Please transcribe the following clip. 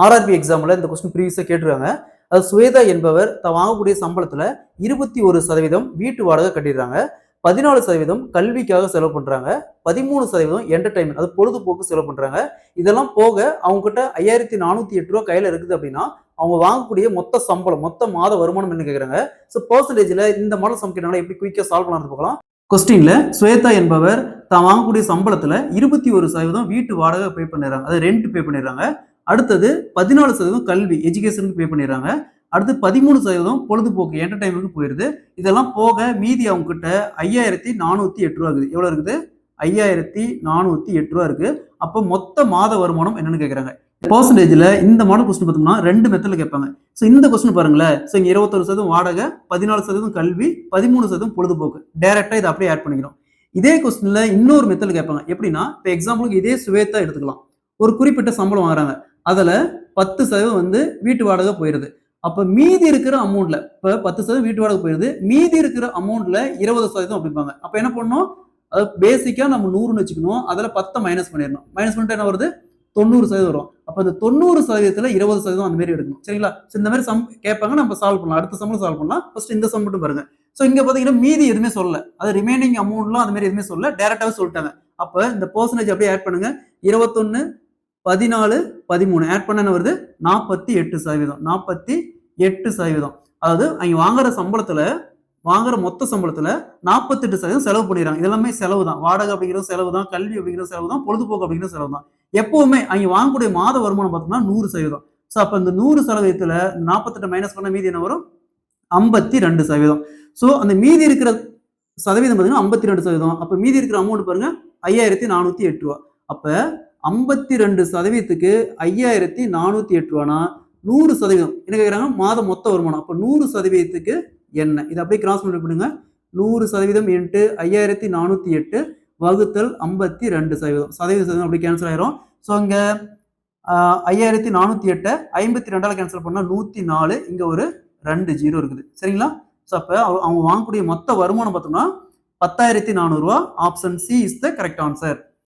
RRB எக்ஸாம்ல இந்த question ப்ரீவியஸா கேட்டிருக்காங்க. அது சுவேதா என்பவர் தான் வாங்கக்கூடிய சம்பளத்துல 21% வீட்டு வாடகை கட்டிடுறாங்க. 14% கல்விக்காக செலவு பண்றாங்க. 13% என்டர்டைன்மெண்ட் அது பொழுதுபோக்கு செலவு பண்றாங்க. இதெல்லாம் போக அவங்க கிட்ட 5408 ரூபாய் கையில இருக்குது அப்படின்னா அவங்க வாங்கக்கூடிய மொத்த சம்பளம், மொத்த மாத வருமானம் என்ன கேக்குறாங்க. சோ பெர்சன்டேஜ்ல இந்த மாடல் சம் கேட்டாங்கன்னா எப்படி குயிக்கா சால்வ் பண்ணலாம்னு பார்க்கலாம். கொஸ்டின்ல ஸ்வேதா என்பவர் தான் வாங்கக்கூடிய சம்பளத்துல 21% வீட்டு வாடகை பே பண்ணிடுறாங்க, அது ரெண்ட் பே பண்ணிடுறாங்க. அடுத்தது 14% கல்வி எஜுகேஷனுக்கு பே பண்ணிடுறாங்க. அடுத்து 13% பொழுதுபோக்கு என்டர்டைன்மெண்ட்க்கு போயிருது. இதெல்லாம் போக மீதி அவங்க கிட்ட 5408 ரூபா இருக்குது. எவ்வளவு இருக்குது? 5408 ரூபா இருக்கு. அப்போ மொத்த மாத வருமானம் என்னன்னு கேக்குறாங்க. பெர்சன்டேஜ்ல இந்த மாடல் கொஸ்டின் பார்த்தோம்னா ரெண்டு மெத்தட்ல கேட்பாங்க. சோ இந்த கொஸ்டின் பாருங்களேன். சோ இங்க 21% வாடகை, 14% கல்வி, 13% பொழுதுபோக்கு. டைரக்டா இதை அப்படியே ஆட் பண்ணிக்கிறோம். இதே கொஸ்டின்ல இன்னொரு மெத்தட்ல கேட்பாங்க. எப்படின்னா இப்போ எக்ஸாம்பிளுக்கு இதே சுவேதா எடுத்துக்கலாம். ஒரு குறிப்பிட்ட சம்பளம் வாங்குறாங்க. அதுல 10% வந்து வீட்டு வாடகை போயிருது. அப்ப மீதி இருக்கிற அமௌண்ட்ல இப்ப 10% வீட்டு வாடகை போயிருது. மீதி இருக்கிற அமௌண்ட்ல 20% அப்படிம்பாங்க. அப்ப என்ன பண்ணணும்? அது பேசிக்கா நம்ம 100ன்னு வச்சுக்கணும். அதுல 10 மைனஸ் பண்ணிடணும். மைனஸ் பண்ணிட்டு என்ன வருது? 90% வரும். அப்ப அந்த 90%த்துல 20% அந்த மாதிரி எடுக்கணும். சரிங்களா? இந்த மாதிரி சம் கேட்பாங்க, நம்ம சால்வ் பண்ணலாம். அடுத்த சம்ல சால்வ் பண்ணலாம். ஃபர்ஸ்ட் இந்த சம் மட்டும் பாருங்க. சோ இங்க பாத்தீங்கன்னா மீதி எதுவுமே சொல்லல. அது ரிமைனிங் அமௌண்ட்லாம் அந்த மாதிரி எதுவுமே சொல்லல. டைரக்டாவே சொல்லிட்டாங்க. அப்ப இந்த பெர்சன்டேஜ் அப்படியே ஆட் பண்ணுங்க. 21, 14, 13 ஆட் பண்ண என்ன வருது? 48%. 48%. அதாவது அவங்க வாங்குற சம்பளத்துல வாங்குற மொத்த சம்பளத்துல 48% செலவு பண்ணிடுறாங்க. இதெல்லாமே செலவு தான். வாடகை அப்படிங்கிறது செலவு தான், கல்வி அப்படிங்கிறது செலவு தான், பொழுதுபோக்கு அப்படிங்கிறது செலவு தான். எப்பவுமே அவங்க வாங்கக்கூடிய மாத வருமானம் பார்த்தோம்னா 100%. சோ அப்ப இந்த 100%த்துல 48 மைனஸ் பண்ண மீதி என்ன வரும்? 52%. சோ அந்த மீதி இருக்கிற சதவீதம் பார்த்தீங்கன்னா 52%. அப்ப மீதி இருக்கிற அமௌண்ட் பாருங்க 5408 ரூபா. அப்ப 52%க்கு 5408 ரூபானா 100% என்ன கேக்குறாங்க? மாதம் மொத்த வருமானம். அப்ப 100%க்கு என்ன? இதை அப்படியே கிராஸ் மல்டிப்ளை பண்ணுங்க. 100% இன்ட்டு 5408 வகுத்தல் 52%. சதவீதம் அப்படி கேன்சல் ஆயிரும். ஸோ இங்க 5408 52ஆல கேன்சல் பண்ணா 104. இங்க ஒரு 2 0 இருக்குது. சரிங்களா? ஸோ அப்ப அவங்க வாங்கக்கூடிய மொத்த வருமானம் பார்த்தோம்னா 10,400 ரூபா. Option C is the correct answer.